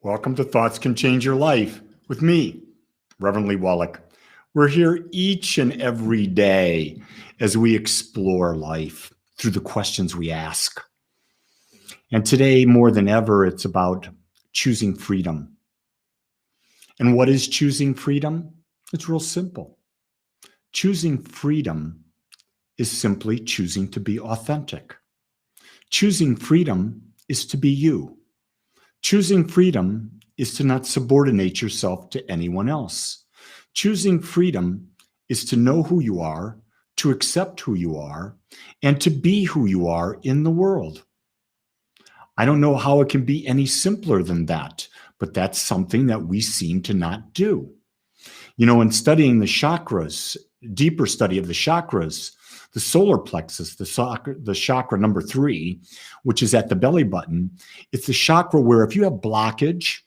Welcome to Thoughts Can Change Your Life with me, Reverend Wolak. We're here each and every day as we explore life through the questions we ask. And today, more than ever, it's about choosing freedom. And what is choosing freedom? It's real simple. Choosing freedom is simply choosing to be authentic. Choosing freedom is to be you. Choosing freedom is to not subordinate yourself to anyone else. Choosing freedom is to know who you are, to accept who you are, and to be who you are in the world. I don't know how it can be any simpler than that, but that's something that we seem to not do. You know, in studying the chakras, deeper study of the chakras, the solar plexus, the chakra number 3, which is at the belly button, it's the chakra where if you have blockage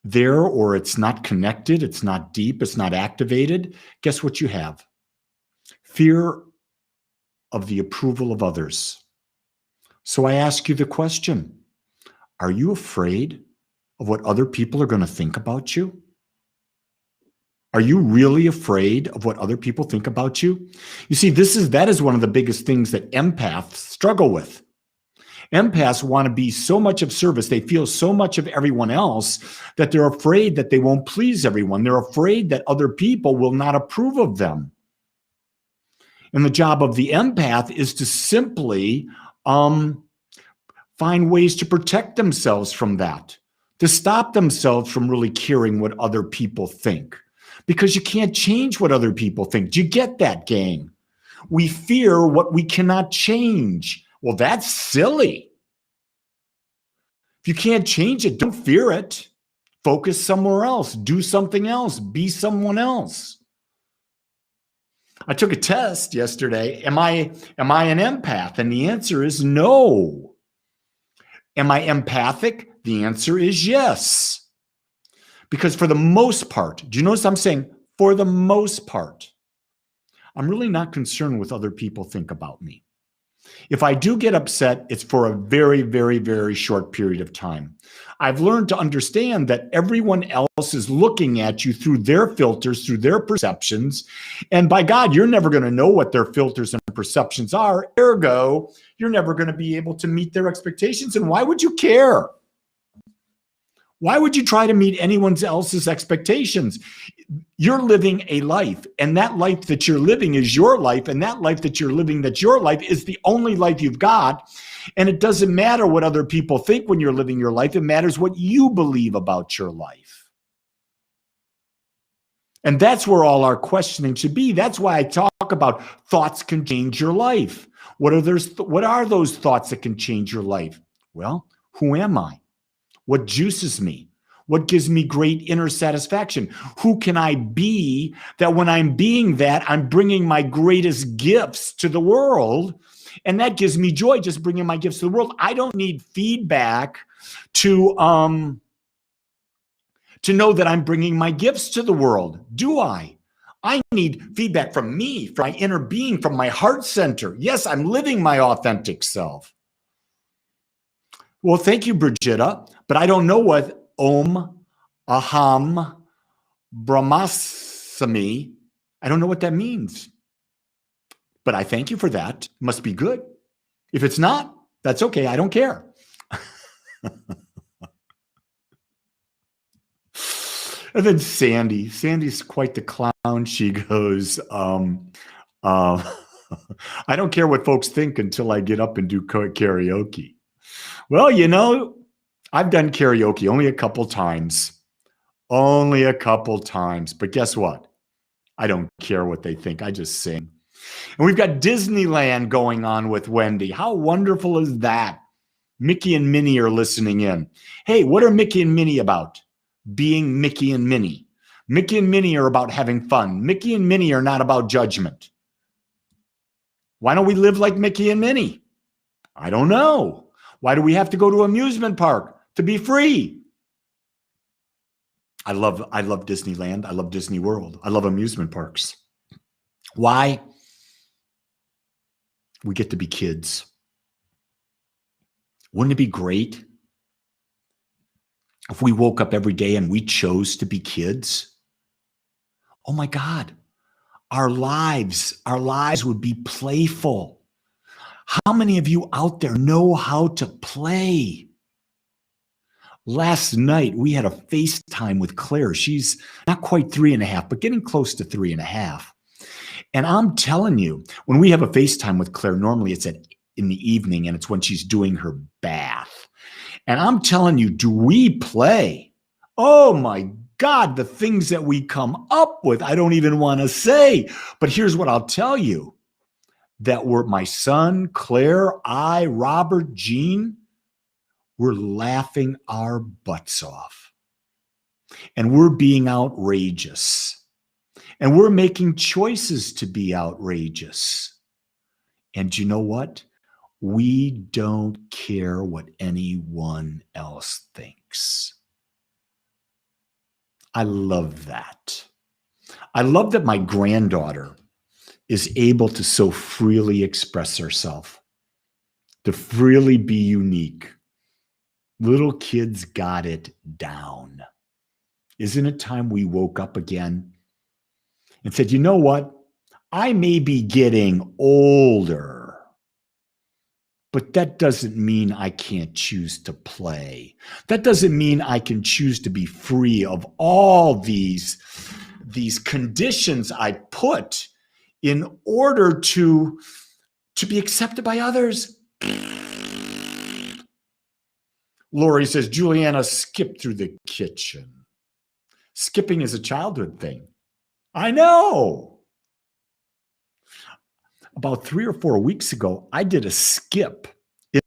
there, or it's not connected, it's not deep, it's not activated, guess what you have? Fear of the approval of others. So I ask you the question, are you afraid of what other people are going to think about you? Are you really afraid of what other people think about you? You see, that is one of the biggest things that empaths struggle with. Empaths want to be so much of service. They feel so much of everyone else that they're afraid that they won't please everyone. They're afraid that other people will not approve of them. And the job of the empath is to simply find ways to protect themselves from that, to stop themselves from really caring what other people think. Because you can't change what other people think. Do you get that, gang? We fear what we cannot change. Well, that's silly. If you can't change it, don't fear it. Focus somewhere else. Do something else. Be someone else. I took a test yesterday. Am I an empath? And the answer is no. Am I empathic? The answer is yes. Because for the most part, do you notice I'm saying for the most part, I'm really not concerned with other people think about me. If I do get upset, it's for a very, very, very short period of time. I've learned to understand that everyone else is looking at you through their filters, through their perceptions. And by God, you're never going to know what their filters and perceptions are. Ergo, you're never going to be able to meet their expectations. And why would you care? Why would you try to meet anyone else's expectations? You're living a life, and that life that you're living is your life, and that life that you're living that's your life is the only life you've got. And it doesn't matter what other people think when you're living your life. It matters what you believe about your life. And that's where all our questioning should be. That's why I talk about thoughts can change your life. What are those thoughts that can change your life? Well, who am I? What juices me? What gives me great inner satisfaction? Who can I be that when I'm being that, I'm bringing my greatest gifts to the world? And that gives me joy, just bringing my gifts to the world. I don't need feedback to know that I'm bringing my gifts to the world, do I? I need feedback from me, from my inner being, from my heart center. Yes, I'm living my authentic self. Well, thank you, Brigitta, but I don't know what Om, Aham, Brahmasmi, I don't know what that means. But I thank you for that. Must be good. If it's not, that's okay. I don't care. And then Sandy's quite the clown. She goes, I don't care what folks think until I get up and do karaoke. Well, you know, I've done karaoke only a couple times. But guess what? I don't care what they think. I just sing. And we've got Disneyland going on with Wendy. How wonderful is that? Mickey and Minnie are listening in. Hey, what are Mickey and Minnie about? Being Mickey and Minnie. Mickey and Minnie are about having fun. Mickey and Minnie are not about judgment. Why don't we live like Mickey and Minnie? I don't know. Why do we have to go to an amusement park to be free? I love Disneyland. I love Disney World. I love amusement parks. Why? We get to be kids. Wouldn't it be great If we woke up every day and we chose to be kids, oh my God, our lives would be playful. How many of you out there know how to play? Last night, we had a FaceTime with Claire. She's not quite 3.5, but getting close to 3.5. And I'm telling you, when we have a FaceTime with Claire, normally it's in the evening, and it's when she's doing her bath. And I'm telling you, do we play? Oh my God, the things that we come up with, I don't even want to say. But here's what I'll tell you. That were my son, Claire, I, Robert, Jean, we're laughing our butts off. And we're being outrageous. And we're making choices to be outrageous. And you know what? We don't care what anyone else thinks. I love that. I love that my granddaughter is able to so freely express herself, to freely be unique. Little kids got it down. Isn't it time we woke up again and said, you know what? I may be getting older, but that doesn't mean I can't choose to play. That doesn't mean I can choose to be free of all these conditions I put in order to be accepted by others. Lori says, Juliana skipped through the kitchen. Skipping is a childhood thing. I know. About 3 or 4 weeks ago, I did a skip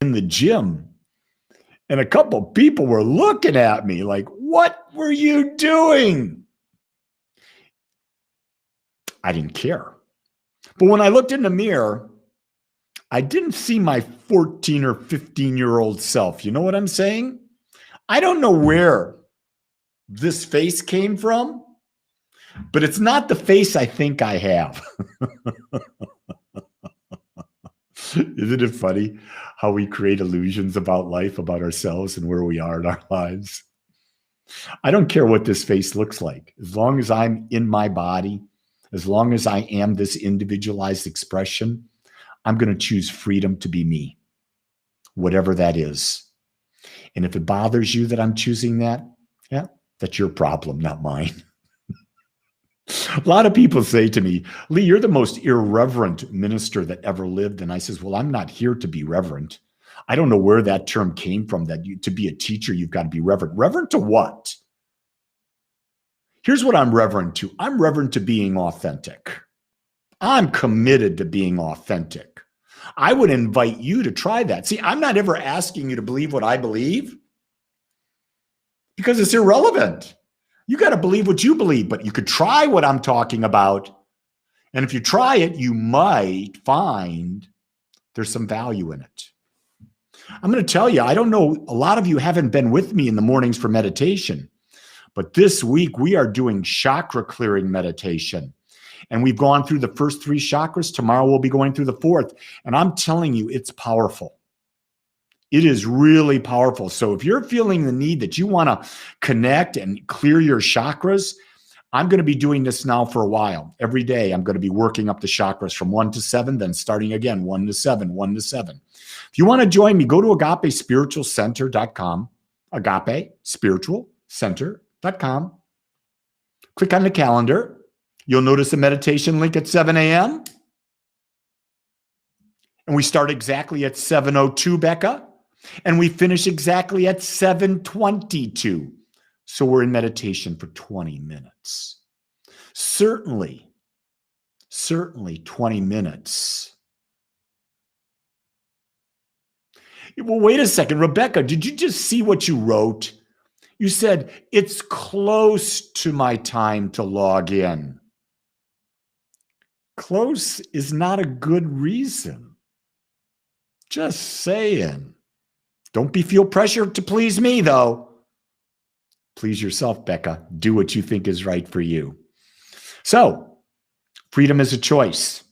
in the gym. And a couple people were looking at me like, what were you doing? I didn't care. But when I looked in the mirror, I didn't see my 14 or 15-year-old self. You know what I'm saying? I don't know where this face came from, but it's not the face I think I have. Isn't it funny how we create illusions about life, about ourselves, and where we are in our lives? I don't care what this face looks like. As long as I'm in my body, as long as I am this individualized expression, I'm going to choose freedom to be me, whatever that is. And if it bothers you that I'm choosing that, yeah, that's your problem, not mine. A lot of people say to me, Lee, you're the most irreverent minister that ever lived. And I says, well, I'm not here to be reverent. I don't know where that term came from, that to be a teacher, you've got to be reverent. Reverent to what? Here's what I'm reverent to. I'm reverent to being authentic. I'm committed to being authentic. I would invite you to try that. See, I'm not ever asking you to believe what I believe because it's irrelevant. You got to believe what you believe, but you could try what I'm talking about. And if you try it, you might find there's some value in it. I'm going to tell you, I don't know, a lot of you haven't been with me in the mornings for meditation, but this week we are doing chakra clearing meditation. And we've gone through the first 3 chakras. Tomorrow we'll be going through the 4th. And I'm telling you, it's powerful. It is really powerful. So if you're feeling the need that you want to connect and clear your chakras, I'm going to be doing this now for a while. Every day I'm going to be working up the chakras from 1 to 7, then starting again 1 to 7, 1 to 7. If you want to join me, go to agapespiritualcenter.com, agapespiritualcenter.com. Click on the calendar. You'll notice a meditation link at 7 a.m. And we start exactly at 7:02, Becca. And we finish exactly at 7:22. So we're in meditation for 20 minutes. Certainly 20 minutes. Well, wait a second. Rebecca, did you just see what you wrote? You said, it's close to my time to log in. Close is not a good reason. Just saying. Don't feel pressure to please me, though. Please yourself, Becca. Do what you think is right for you. So, freedom is a choice.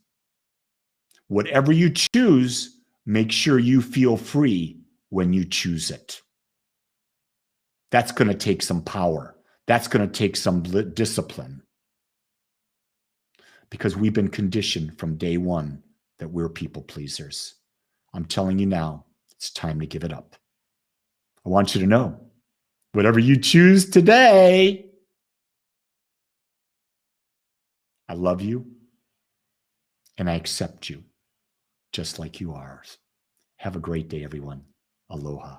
Whatever you choose, make sure you feel free when you choose it. That's going to take some power. That's going to take some discipline, because we've been conditioned from day one that we're people pleasers. I'm telling you now, it's time to give it up. I want you to know, whatever you choose today, I love you and I accept you just like you are. Have a great day, everyone. Aloha.